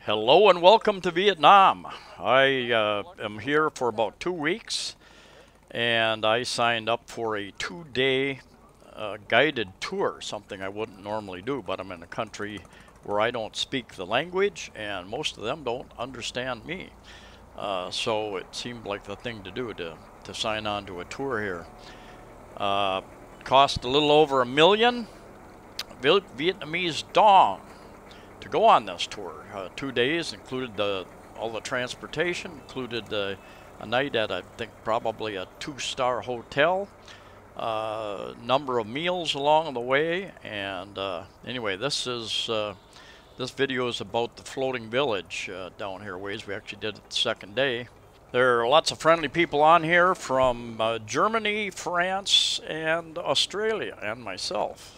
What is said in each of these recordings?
Hello and welcome to Vietnam. I am here for about 2 weeks and I signed up for a 2-day guided tour, something I wouldn't normally do, but I'm in a country where I don't speak the language and most of them don't understand me. So it seemed like the thing to do to sign on to a tour here. Cost a little over $1 million Vietnamese dong to go on this tour. 2 days included all the transportation, included a night at I think probably a 2-star hotel, number of meals along the way, and anyway, this video is about the floating village down here ways. We actually did it the second day. There are lots of friendly people on here from Germany, France, and Australia, and myself.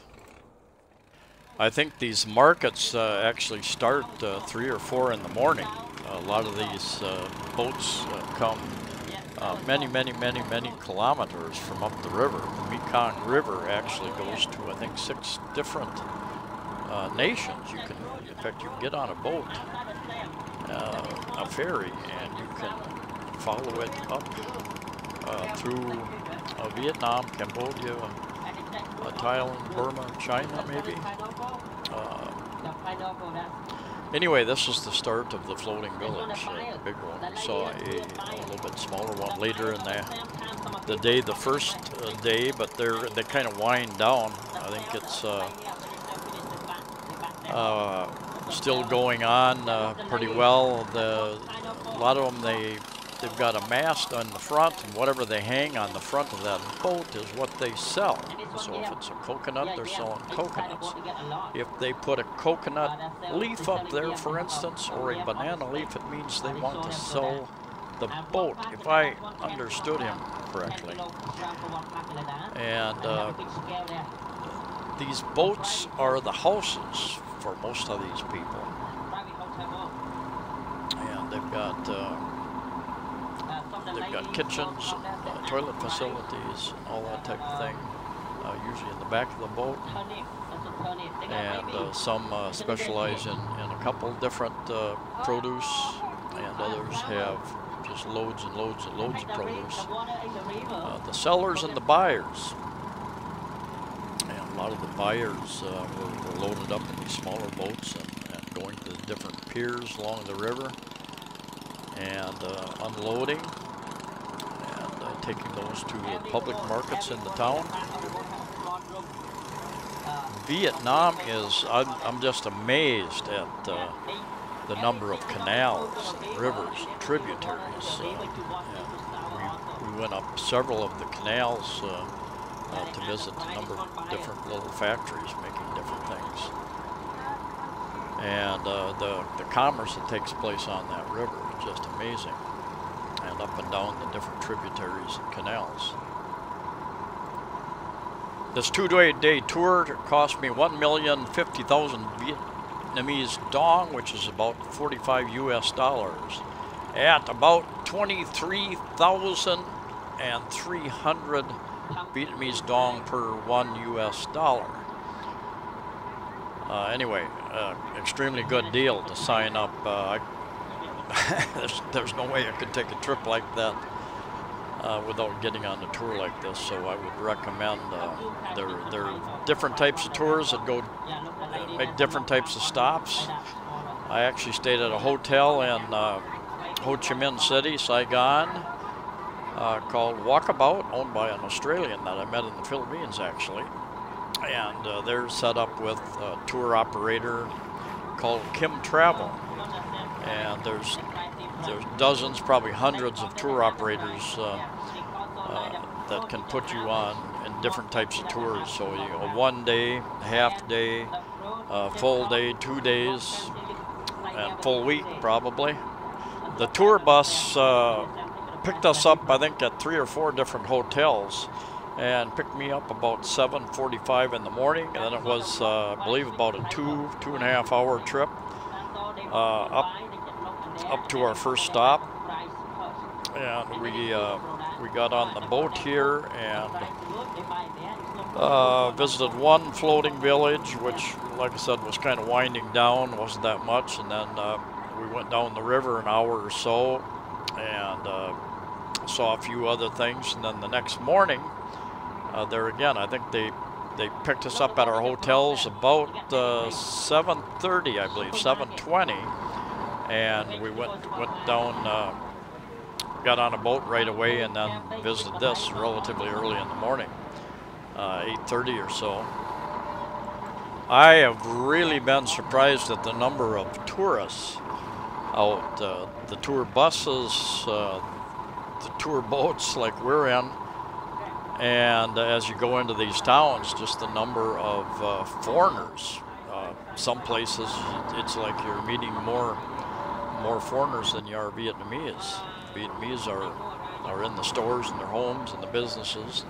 I think these markets actually start 3 or 4 in the morning. A lot of these boats come many kilometers from up the river. The Mekong River actually goes to I think 6 different nations. In fact, you can get on a boat, a ferry, and you can follow it up through Vietnam, Cambodia, Thailand, Burma, China, maybe. Anyway, this is the start of the floating village, the big one. We saw a little bit smaller one later in the day, the first day, but they kind of wind down. I think it's still going on pretty well. A lot of them, they've got a mast on the front, and whatever they hang on the front of that boat is what they sell. So if it's a coconut, they're selling coconuts. If they put a coconut leaf up there, for instance, or a banana leaf, it means they want to sell the boat, if I understood him correctly. And these boats are the houses for most of these people. And they've got kitchens, toilet facilities, and all that type of thing, usually in the back of the boat. And some specialize in a couple different produce, and others have just loads and loads and loads of produce. The sellers and the buyers. And a lot of the buyers were loaded up in these smaller boats and going to the different piers along the river and unloading and taking those to the public markets in the town. Vietnam is, I'm just amazed at the number of canals, and rivers, and tributaries. And we went up several of the canals to visit a number of different little factories making different things. And the commerce that takes place on that river is just amazing. And up and down the different tributaries and canals. This 2-day tour cost me $1,050,000 Vietnamese dong, which is about 45 US dollars, at about 23,300 Vietnamese dong per 1 US dollar. Anyway, extremely good deal to sign up. There's no way I could take a trip like that without getting on a tour like this, so I would recommend. There are different types of tours that go make different types of stops. I actually stayed at a hotel in Ho Chi Minh City, Saigon, called Walkabout, owned by an Australian that I met in the Philippines actually, and they're set up with a tour operator called Kim Travel. And there's dozens, probably hundreds of tour operators that can put you on in different types of tours. So a 1 day, half day, full day, 2 days, and full week probably. The tour bus picked us up I think at 3 or 4 different hotels and picked me up about 7:45 in the morning, and then it was I believe about a 2.5 hour trip up to our first stop, and we got on the boat here and visited one floating village, which, like I said, was kind of winding down, wasn't that much, and then we went down the river an hour or so and saw a few other things. And then the next morning, there again, I think they picked us up at our hotels about 7:30, I believe, 7:20, and we went down, got on a boat right away, and then visited this relatively early in the morning, 8:30 or so. I have really been surprised at the number of tourists out, the tour buses, the tour boats like we're in, and as you go into these towns, just the number of foreigners. Some places it's like you're meeting more foreigners than you are Vietnamese. Vietnamese are in the stores and their homes and the businesses,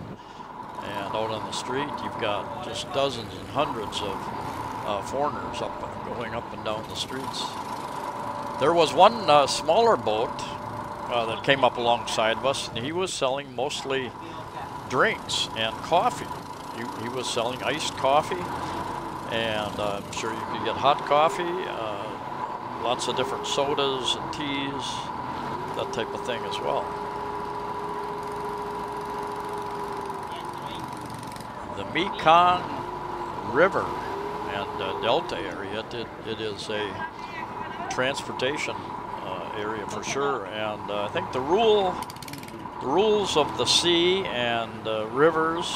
and out on the street you've got just dozens and hundreds of foreigners going up and down the streets. There was one smaller boat that came up alongside of us, and he was selling mostly drinks and coffee. He was selling iced coffee, and I'm sure you could get hot coffee, lots of different sodas and teas, that type of thing as well. The Mekong River and Delta area, it is a transportation area for sure, and I think the rules of the sea and rivers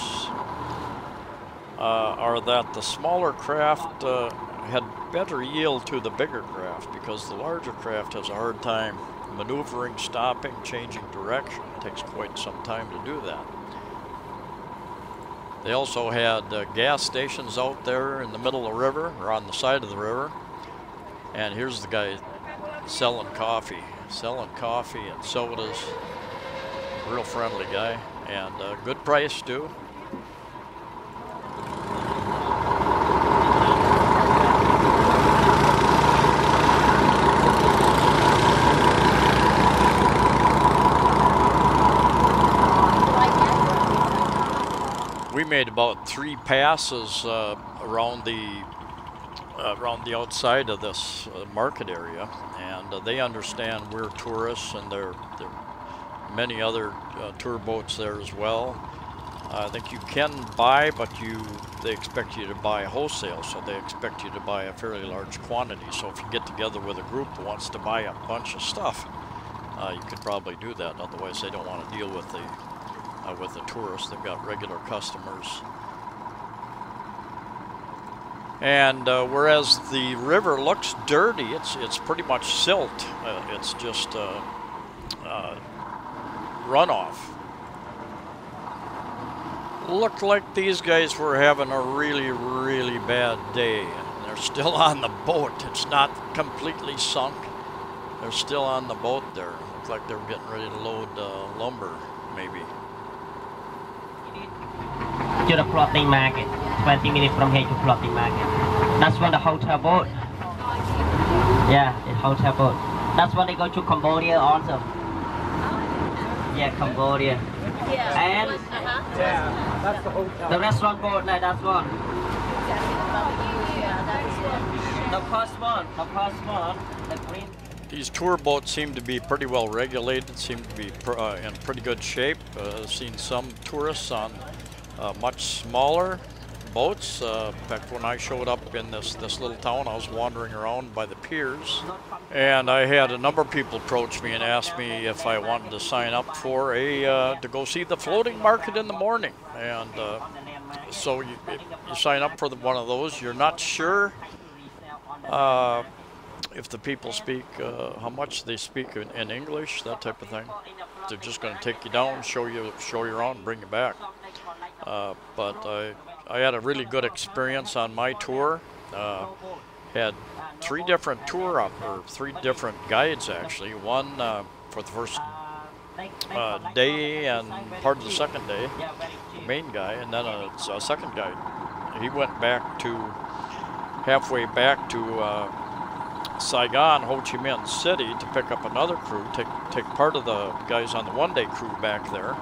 are that the smaller craft had better yield to the bigger craft, because the larger craft has a hard time maneuvering, stopping, changing direction. It takes quite some time to do that. They also had gas stations out there in the middle of the river, or on the side of the river, and here's the guy selling coffee and sodas. Real friendly guy, and good price too. We made about 3 passes around the outside of this market area, and they understand we're tourists, and there are many other tour boats there as well. I think you can buy, but they expect you to buy wholesale, so they expect you to buy a fairly large quantity. So if you get together with a group that wants to buy a bunch of stuff, you could probably do that. Otherwise, they don't want to deal with the tourists. They've got regular customers. And whereas the river looks dirty, it's pretty much silt. It's just runoff. Looked like these guys were having a really, really bad day. And they're still on the boat. It's not completely sunk. They're still on the boat there. Looks like they were getting ready to load lumber, maybe. To the floating market. 20 minutes from here to floating market. That's one the hotel boat. Yeah, the hotel boat. That's when they go to Cambodia also. Yeah, Cambodia. Yeah. And Yeah, that's the hotel. the restaurant boat, like that's one. The first one, the green. These tour boats seem to be pretty well regulated, seem to be in pretty good shape. I've seen some tourists on much smaller boats. In fact, when I showed up in this little town, I was wandering around by the piers, and I had a number of people approach me and ask me if I wanted to sign up for to go see the floating market in the morning. And so you sign up for one of those. You're not sure if the people speak, how much they speak in English, that type of thing. They're just going to take you down, show you around, and bring you back. But I had a really good experience on my tour. Had 3 different three different guides actually. One for the first day and part of the second day, the main guy, and then a second guide. He went back to halfway back to Saigon, Ho Chi Minh City, to pick up another crew, take part of the guys on the one-day crew back there,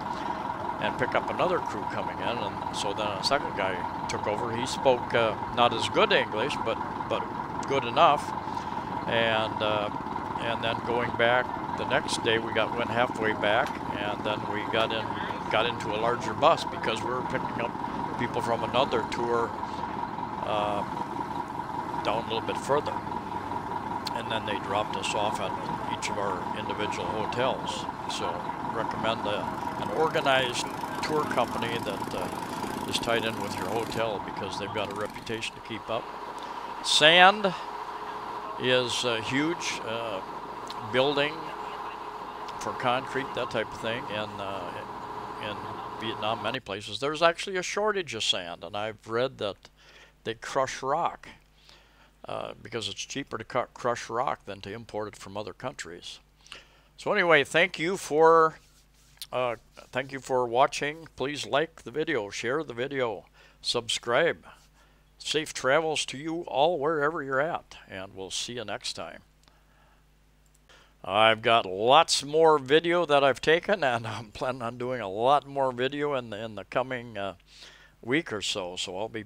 and pick up another crew coming in. And so then a second guy took over. He spoke not as good English, but good enough, and and then going back the next day, we went halfway back, and then we got into a larger bus because we were picking up people from another tour down a little bit further, and then they dropped us off at each of our individual hotels. So recommend an organized tour company that is tied in with your hotel, because they've got a reputation to keep up. Sand is huge, building for concrete, that type of thing, and in Vietnam, many places there's actually a shortage of sand, and I've read that they crush rock because it's cheaper to crush rock than to import it from other countries. So anyway, thank you for watching. Please like the video, share the video, subscribe. Safe travels to you all wherever you're at, and we'll see you next time. I've got lots more video that I've taken, and I'm planning on doing a lot more video in the coming week or so. So I'll be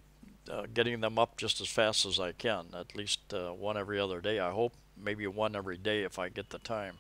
getting them up just as fast as I can, at least one every other day. I hope maybe one every day if I get the time.